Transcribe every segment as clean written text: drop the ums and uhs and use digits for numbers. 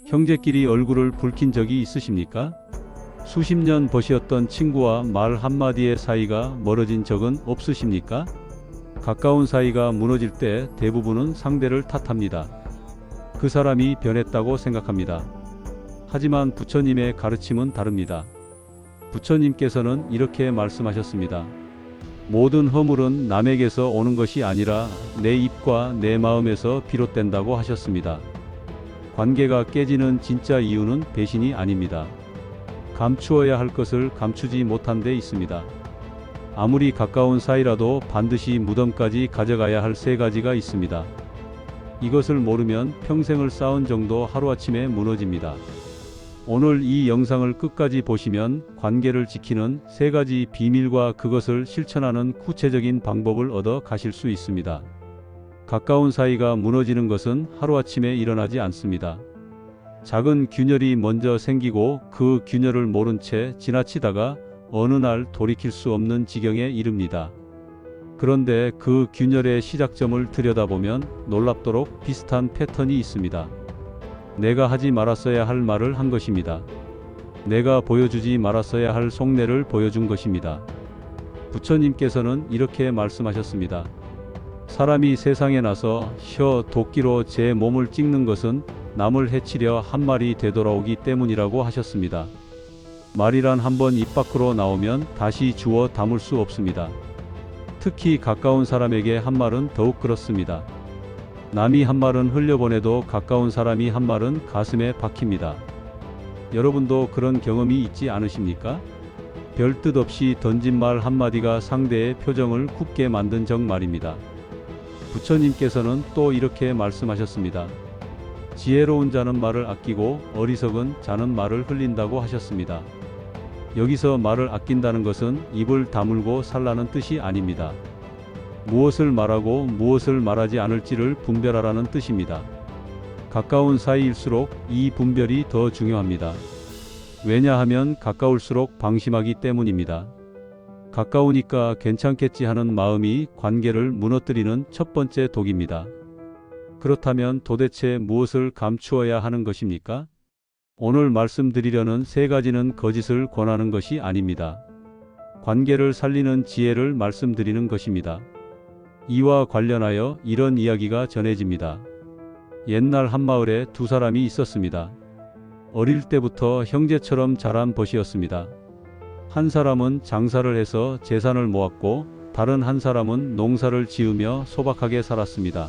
형제끼리 얼굴을 붉힌 적이 있으십니까? 수십 년 버시었던 친구와 말 한마디의 사이가 멀어진 적은 없으십니까? 가까운 사이가 무너질 때 대부분은 상대를 탓합니다. 그 사람이 변했다고 생각합니다. 하지만 부처님의 가르침은 다릅니다. 부처님께서는 이렇게 말씀하셨습니다. 모든 허물은 남에게서 오는 것이 아니라 내 입과 내 마음에서 비롯된다고 하셨습니다. 관계가 깨지는 진짜 이유는 배신이 아닙니다. 감추어야 할 것을 감추지 못한 데 있습니다. 아무리 가까운 사이라도 반드시 무덤까지 가져가야 할 세 가지가 있습니다. 이것을 모르면 평생을 쌓은 정도 하루아침에 무너집니다. 오늘 이 영상을 끝까지 보시면 관계를 지키는 세 가지 비밀과 그것을 실천하는 구체적인 방법을 얻어 가실 수 있습니다. 가까운 사이가 무너지는 것은 하루아침에 일어나지 않습니다. 작은 균열이 먼저 생기고 그 균열을 모른 채 지나치다가 어느 날 돌이킬 수 없는 지경에 이릅니다. 그런데 그 균열의 시작점을 들여다보면 놀랍도록 비슷한 패턴이 있습니다. 내가 하지 말았어야 할 말을 한 것입니다. 내가 보여주지 말았어야 할 속내를 보여준 것입니다. 부처님께서는 이렇게 말씀하셨습니다. 사람이 세상에 나서 도끼로 제 몸을 찍는 것은 남을 해치려 한 말이 되돌아오기 때문이라고 하셨습니다. 말이란 한번 입 밖으로 나오면 다시 주워 담을 수 없습니다. 특히 가까운 사람에게 한 말은 더욱 그렇습니다. 남이 한 말은 흘려보내도 가까운 사람이 한 말은 가슴에 박힙니다. 여러분도 그런 경험이 있지 않으십니까? 별 뜻 없이 던진 말 한마디가 상대의 표정을 굳게 만든 적 말입니다. 부처님께서는 또 이렇게 말씀하셨습니다. 지혜로운 자는 말을 아끼고 어리석은 자는 말을 흘린다고 하셨습니다. 여기서 말을 아낀다는 것은 입을 다물고 살라는 뜻이 아닙니다. 무엇을 말하고 무엇을 말하지 않을지를 분별하라는 뜻입니다. 가까운 사이일수록 이 분별이 더 중요합니다. 왜냐하면 가까울수록 방심하기 때문입니다. 가까우니까 괜찮겠지 하는 마음이 관계를 무너뜨리는 첫 번째 독입니다. 그렇다면 도대체 무엇을 감추어야 하는 것입니까? 오늘 말씀드리려는 세 가지는 거짓을 권하는 것이 아닙니다. 관계를 살리는 지혜를 말씀드리는 것입니다. 이와 관련하여 이런 이야기가 전해집니다. 옛날 한마을에 두 사람이 있었습니다. 어릴 때부터 형제처럼 자란 벗이었습니다. 한 사람은 장사를 해서 재산을 모았고 다른 한 사람은 농사를 지으며 소박하게 살았습니다.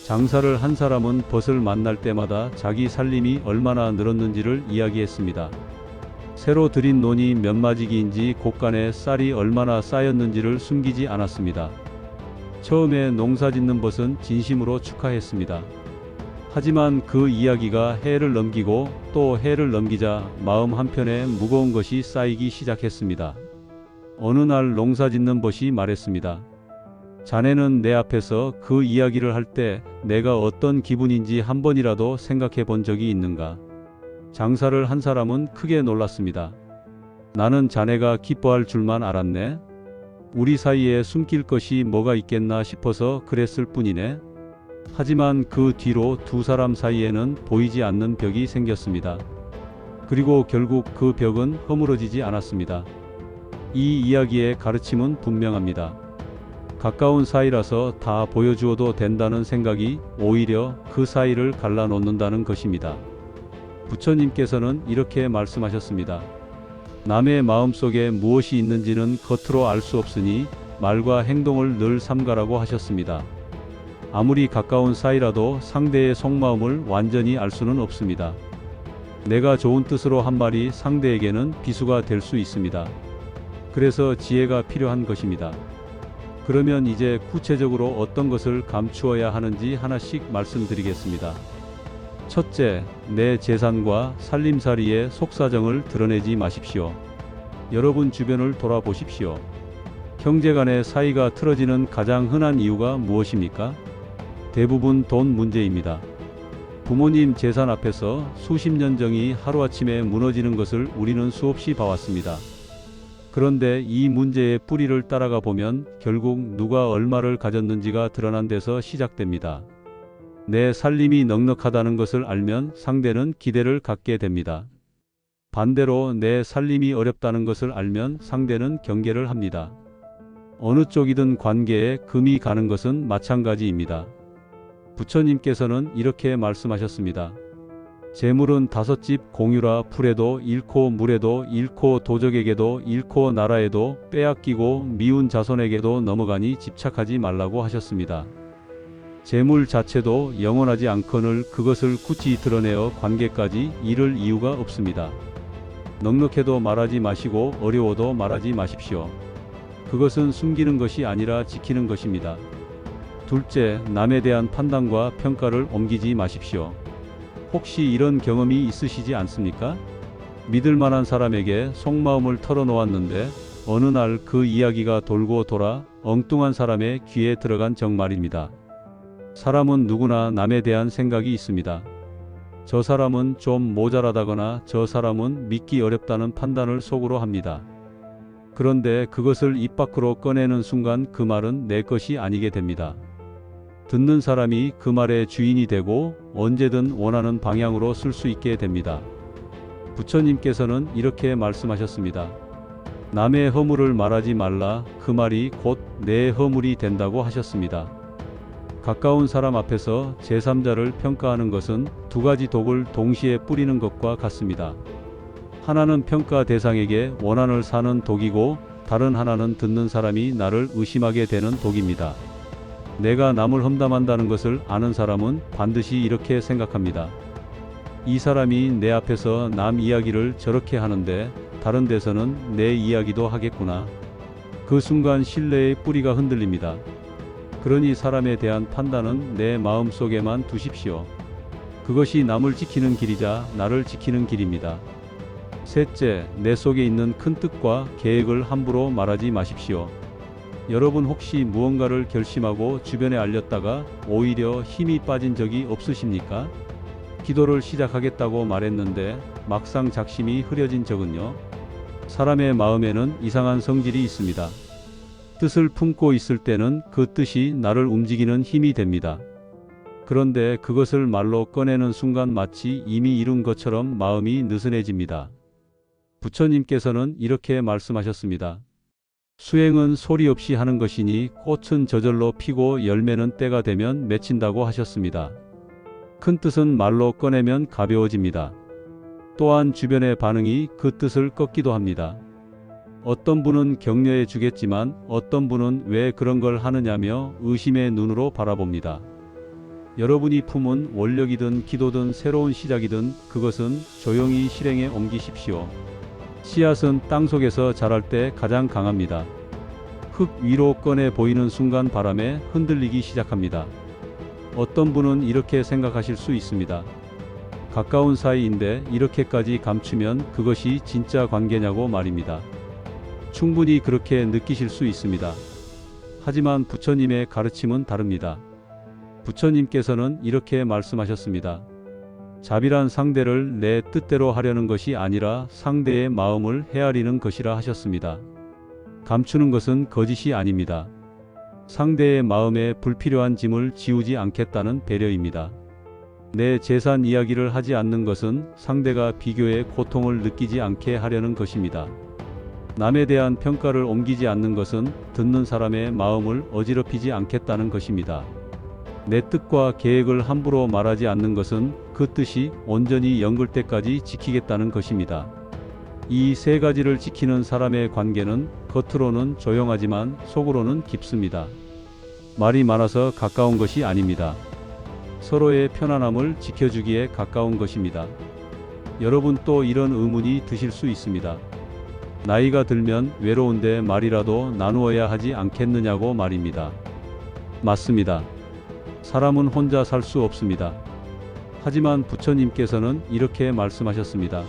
장사를 한 사람은 벗을 만날 때마다 자기 살림이 얼마나 늘었는지를 이야기했습니다. 새로 들인 논이 몇 마지기인지 곳간에 쌀이 얼마나 쌓였는지를 숨기지 않았습니다. 처음에 농사짓는 벗은 진심으로 축하했습니다. 하지만 그 이야기가 해를 넘기고 또 해를 넘기자 마음 한편에 무거운 것이 쌓이기 시작했습니다. 어느 날 농사짓는 벗이 말했습니다. 자네는 내 앞에서 그 이야기를 할 때 내가 어떤 기분인지 한 번이라도 생각해 본 적이 있는가? 장사를 한 사람은 크게 놀랐습니다. 나는 자네가 기뻐할 줄만 알았네. 우리 사이에 숨길 것이 뭐가 있겠나 싶어서 그랬을 뿐이네. 하지만 그 뒤로 두 사람 사이에는 보이지 않는 벽이 생겼습니다. 그리고 결국 그 벽은 허물어지지 않았습니다. 이 이야기의 가르침은 분명합니다. 가까운 사이라서 다 보여주어도 된다는 생각이 오히려 그 사이를 갈라놓는다는 것입니다. 부처님께서는 이렇게 말씀하셨습니다. 남의 마음속에 무엇이 있는지는 겉으로 알 수 없으니 말과 행동을 늘 삼가라고 하셨습니다. 아무리 가까운 사이라도 상대의 속마음을 완전히 알 수는 없습니다. 내가 좋은 뜻으로 한 말이 상대에게는 비수가 될 수 있습니다. 그래서 지혜가 필요한 것입니다. 그러면 이제 구체적으로 어떤 것을 감추어야 하는지 하나씩 말씀드리겠습니다. 첫째, 내 재산과 살림살이의 속사정을 드러내지 마십시오. 여러분 주변을 돌아보십시오. 형제간의 사이가 틀어지는 가장 흔한 이유가 무엇입니까? 대부분 돈 문제입니다. 부모님 재산 앞에서 수십 년 정이 하루아침에 무너지는 것을 우리는 수없이 봐왔습니다. 그런데 이 문제의 뿌리를 따라가 보면 결국 누가 얼마를 가졌는지가 드러난 데서 시작됩니다. 내 살림이 넉넉하다는 것을 알면 상대는 기대를 갖게 됩니다. 반대로 내 살림이 어렵다는 것을 알면 상대는 경계를 합니다. 어느 쪽이든 관계에 금이 가는 것은 마찬가지입니다. 부처님께서는 이렇게 말씀하셨습니다. 재물은 5집 공유라. 풀에도 잃고 물에도 잃고 도적에게도 잃고 나라에도 빼앗기고 미운 자손에게도 넘어가니 집착하지 말라고 하셨습니다. 재물 자체도 영원하지 않거늘 그것을 굳이 드러내어 관계까지 잃을 이유가 없습니다. 넉넉해도 말하지 마시고 어려워도 말하지 마십시오. 그것은 숨기는 것이 아니라 지키는 것입니다. 둘째, 남에 대한 판단과 평가를 옮기지 마십시오. 혹시 이런 경험이 있으시지 않습니까? 믿을 만한 사람에게 속마음을 털어놓았는데 어느 날 그 이야기가 돌고 돌아 엉뚱한 사람의 귀에 들어간 적 말입니다. 사람은 누구나 남에 대한 생각이 있습니다. 저 사람은 좀 모자라다거나 저 사람은 믿기 어렵다는 판단을 속으로 합니다. 그런데 그것을 입 밖으로 꺼내는 순간 그 말은 내 것이 아니게 됩니다. 듣는 사람이 그 말의 주인이 되고 언제든 원하는 방향으로 쓸 수 있게 됩니다. 부처님께서는 이렇게 말씀하셨습니다. 남의 허물을 말하지 말라. 그 말이 곧 내 허물이 된다고 하셨습니다. 가까운 사람 앞에서 제3자를 평가하는 것은 두 가지 독을 동시에 뿌리는 것과 같습니다. 하나는 평가 대상에게 원한을 사는 독이고 다른 하나는 듣는 사람이 나를 의심하게 되는 독입니다. 내가 남을 험담한다는 것을 아는 사람은 반드시 이렇게 생각합니다. 이 사람이 내 앞에서 남 이야기를 저렇게 하는데 다른 데서는 내 이야기도 하겠구나. 그 순간 신뢰의 뿌리가 흔들립니다. 그러니 사람에 대한 판단은 내 마음 속에만 두십시오. 그것이 남을 지키는 길이자 나를 지키는 길입니다. 셋째, 내 속에 있는 큰 뜻과 계획을 함부로 말하지 마십시오. 여러분 혹시 무언가를 결심하고 주변에 알렸다가 오히려 힘이 빠진 적이 없으십니까? 기도를 시작하겠다고 말했는데 막상 작심이 흐려진 적은요? 사람의 마음에는 이상한 성질이 있습니다. 뜻을 품고 있을 때는 그 뜻이 나를 움직이는 힘이 됩니다. 그런데 그것을 말로 꺼내는 순간 마치 이미 이룬 것처럼 마음이 느슨해집니다. 부처님께서는 이렇게 말씀하셨습니다. 수행은 소리 없이 하는 것이니 꽃은 저절로 피고 열매는 때가 되면 맺힌다고 하셨습니다. 큰 뜻은 말로 꺼내면 가벼워집니다. 또한 주변의 반응이 그 뜻을 꺾기도 합니다. 어떤 분은 격려해 주겠지만 어떤 분은 왜 그런 걸 하느냐며 의심의 눈으로 바라봅니다. 여러분이 품은 원력이든 기도든 새로운 시작이든 그것은 조용히 실행에 옮기십시오. 씨앗은 땅속에서 자랄 때 가장 강합니다. 흙 위로 꺼내 보이는 순간 바람에 흔들리기 시작합니다. 어떤 분은 이렇게 생각하실 수 있습니다. 가까운 사이인데 이렇게까지 감추면 그것이 진짜 관계냐고 말입니다. 충분히 그렇게 느끼실 수 있습니다. 하지만 부처님의 가르침은 다릅니다. 부처님께서는 이렇게 말씀하셨습니다. 자비란 상대를 내 뜻대로 하려는 것이 아니라 상대의 마음을 헤아리는 것이라 하셨습니다. 감추는 것은 거짓이 아닙니다. 상대의 마음에 불필요한 짐을 지우지 않겠다는 배려입니다. 내 재산 이야기를 하지 않는 것은 상대가 비교의 고통을 느끼지 않게 하려는 것입니다. 남에 대한 평가를 옮기지 않는 것은 듣는 사람의 마음을 어지럽히지 않겠다는 것입니다. 내 뜻과 계획을 함부로 말하지 않는 것은 그 뜻이 온전히 연글 때까지 지키겠다는 것입니다. 이 세 가지를 지키는 사람의 관계는 겉으로는 조용하지만 속으로는 깊습니다. 말이 많아서 가까운 것이 아닙니다. 서로의 편안함을 지켜주기에 가까운 것입니다. 여러분 또 이런 의문이 드실 수 있습니다. 나이가 들면 외로운데 말이라도 나누어야 하지 않겠느냐고 말입니다. 맞습니다. 사람은 혼자 살 수 없습니다. 하지만 부처님께서는 이렇게 말씀하셨습니다.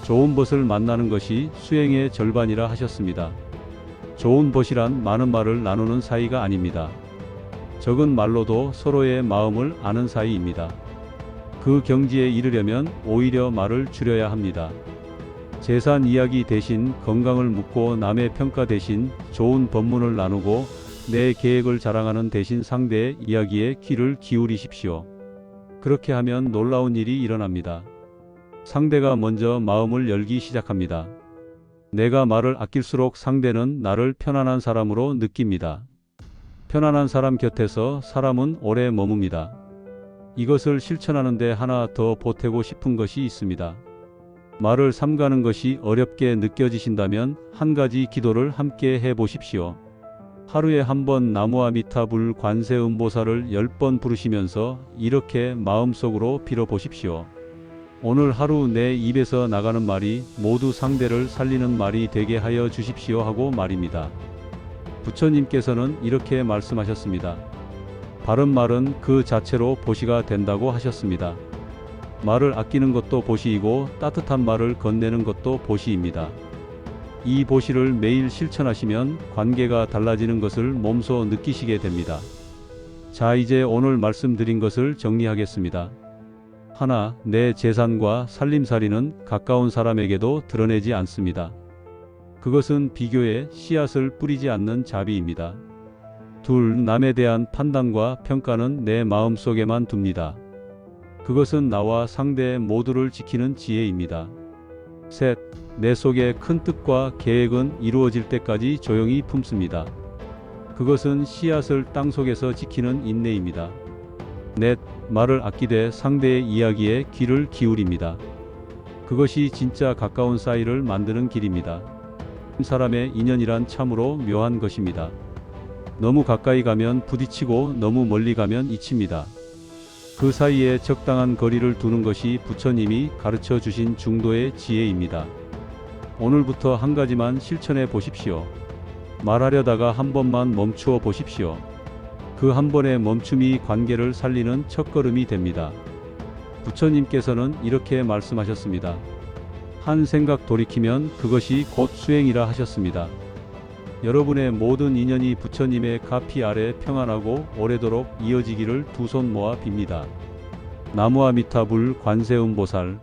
좋은 벗을 만나는 것이 수행의 절반이라 하셨습니다. 좋은 벗이란 많은 말을 나누는 사이가 아닙니다. 적은 말로도 서로의 마음을 아는 사이입니다. 그 경지에 이르려면 오히려 말을 줄여야 합니다. 재산 이야기 대신 건강을 묻고 남의 평가 대신 좋은 법문을 나누고 내 계획을 자랑하는 대신 상대의 이야기에 귀를 기울이십시오. 그렇게 하면 놀라운 일이 일어납니다. 상대가 먼저 마음을 열기 시작합니다. 내가 말을 아낄수록 상대는 나를 편안한 사람으로 느낍니다. 편안한 사람 곁에서 사람은 오래 머뭅니다. 이것을 실천하는데 하나 더 보태고 싶은 것이 있습니다. 말을 삼가는 것이 어렵게 느껴지신다면 한 가지 기도를 함께 해보십시오. 하루에 한 번 나무아미타불 관세음보살을 10번 부르시면서 이렇게 마음속으로 빌어보십시오. 오늘 하루 내 입에서 나가는 말이 모두 상대를 살리는 말이 되게 하여 주십시오 하고 말입니다. 부처님께서는 이렇게 말씀하셨습니다. 바른 말은 그 자체로 보시가 된다고 하셨습니다. 말을 아끼는 것도 보시이고 따뜻한 말을 건네는 것도 보시입니다. 이 보시를 매일 실천하시면 관계가 달라지는 것을 몸소 느끼시게 됩니다. 자, 이제 오늘 말씀드린 것을 정리하겠습니다. 하나, 내 재산과 살림살이는 가까운 사람에게도 드러내지 않습니다. 그것은 비교에 씨앗을 뿌리지 않는 자비입니다. 둘, 남에 대한 판단과 평가는 내 마음속에만 둡니다. 그것은 나와 상대 모두를 지키는 지혜입니다. 셋, 내 속에 큰 뜻과 계획은 이루어질 때까지 조용히 품습니다. 그것은 씨앗을 땅속에서 지키는 인내입니다. 넷, 말을 아끼되 상대의 이야기에 귀를 기울입니다. 그것이 진짜 가까운 사이를 만드는 길입니다. 사람의 인연이란 참으로 묘한 것입니다. 너무 가까이 가면 부딪히고 너무 멀리 가면 잊힙니다. 그 사이에 적당한 거리를 두는 것이 부처님이 가르쳐 주신 중도의 지혜입니다. 오늘부터 한 가지만 실천해 보십시오. 말하려다가 한 번만 멈추어 보십시오. 그 한 번의 멈춤이 관계를 살리는 첫걸음이 됩니다. 부처님께서는 이렇게 말씀하셨습니다. 한 생각 돌이키면 그것이 곧 수행이라 하셨습니다. 여러분의 모든 인연이 부처님의 가피 아래 평안하고 오래도록 이어지기를 두 손 모아 빕니다. 나무아미타불 관세음보살